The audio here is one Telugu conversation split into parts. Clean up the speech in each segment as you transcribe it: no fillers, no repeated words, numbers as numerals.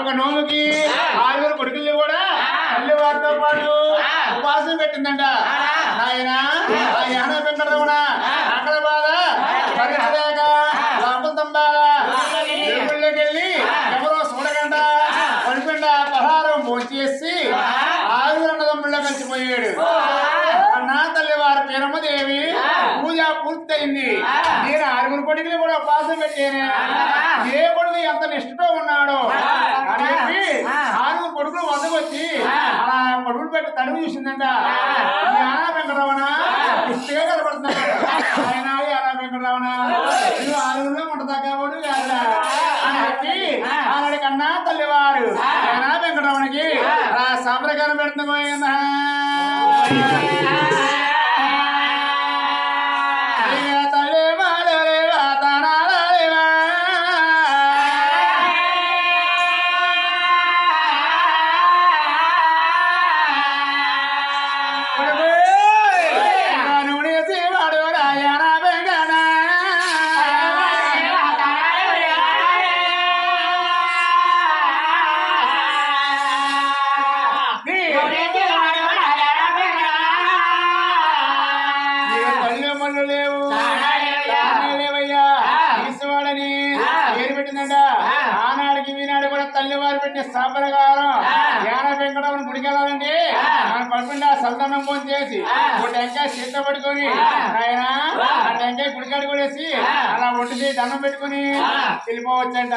ఒక నోముకి 6 కొడుకుల్ని కూడా తల్లి వారితో పాటు ఉపాసం పెట్టిందంట. ఆయన ఆ యాన వెంకటరమణ అక్కడ బాధ పరిచలేక లోపల తంబాల దేవుళ్ళకెళ్ళి ఎవరో చూడకంట పనిపిండ పలహారం భోంచేసి 6 అన్నదమ్ముళ్ళ కలిసిపోయాడు. నా తల్లి వారి పేరమ్మదేవి పూజ పూర్తయింది. నేను 6 కొడుకులు కూడా ఉపాసం పెట్టాను. ఏ కొడుకు ఎంత నిష్ఠతో ఉన్నాడు అని చెప్పి 6 కొడుకులు వద్దకు వచ్చి అలా కొడుకులు పెట్టి తడివి చూసిందంట. యానా వెంకటరమణ ఇష్టగా కనపడుతున్నాడు. ఆయన యానా వెంకటరమణ నువ్వు 6లో ఉండదాకాడు కాదా అని చెప్పి ఆనాడి కన్నా తల్లివారు యానా వెంకటరమణకి అలా సాంప్రదాయం పెడుతున్నా. ఆనాడికి ఈనాడు కూడా తల్లివారు పెట్టిన సాంప్రదాయం యానా వెంకటరమణ గుడికి వెళ్ళాలండి. మన పడుకుంటే సల్దన్నం ఫోన్ చేసి ఒక టెంకాయ సీత పట్టుకొని ఆయన ఆ టెంకాయ గుడికాడు కొనేసి అలా ఒంటికి దండం పెట్టుకుని వెళ్ళిపోవచ్చంట.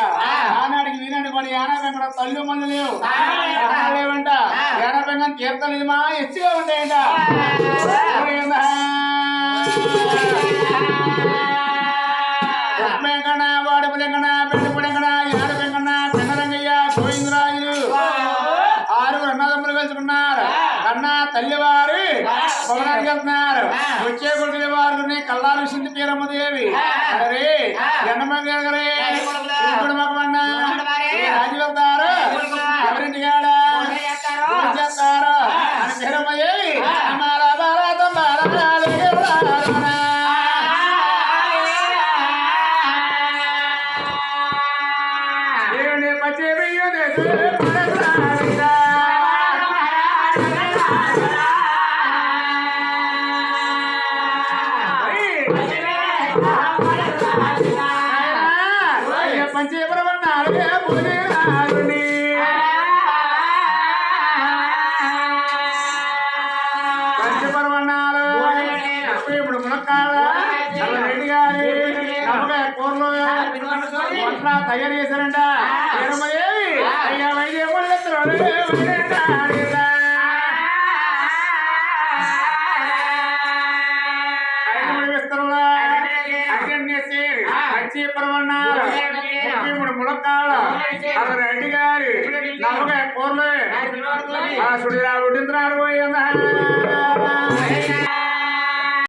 ఆనాడికి ఈనాడు కూడా యానా వెంకట తల్లి మళ్ళీ లేవు లేవంట. యానా వెంకట తీర్థం ఇది మా ఎచ్చిగా ఉంటాయంట. వెంకన్న వాడుపు లెంకన పెట్టుపు లెంకన యాడ వెంకన్న పెన్నరంగయ్య గోవిందరాజులు 6 అన్నదమ్ములు కలుసుకున్నారు. కన్నా తల్లివారు భవనానికి వెళ్తున్నారు. వచ్చే కొడుకుల వారు కల్లారు సింధు పేరమ్మదేవి అరే ఎండమగరే మగమన్న రాజు వెళ్తారు. ఎవరింటి కాడ చేస్తారు అని పేరమ్మదేవి పంచపరమన్నారు పంచపరమన్నారు ఇప్పుడు మునక్కాడ రెడ్డి గారి నమ్మకాయ కూరలో అట్లా తయారు చేశారంట. ఏమి అయ్యా వైద్యములు పరమన్నారు 33 మునక్కాడ రెడ్డి గారి నమ్మకాయ కూరలో సుడిరా ఉడింతున్నారు పోయిందా.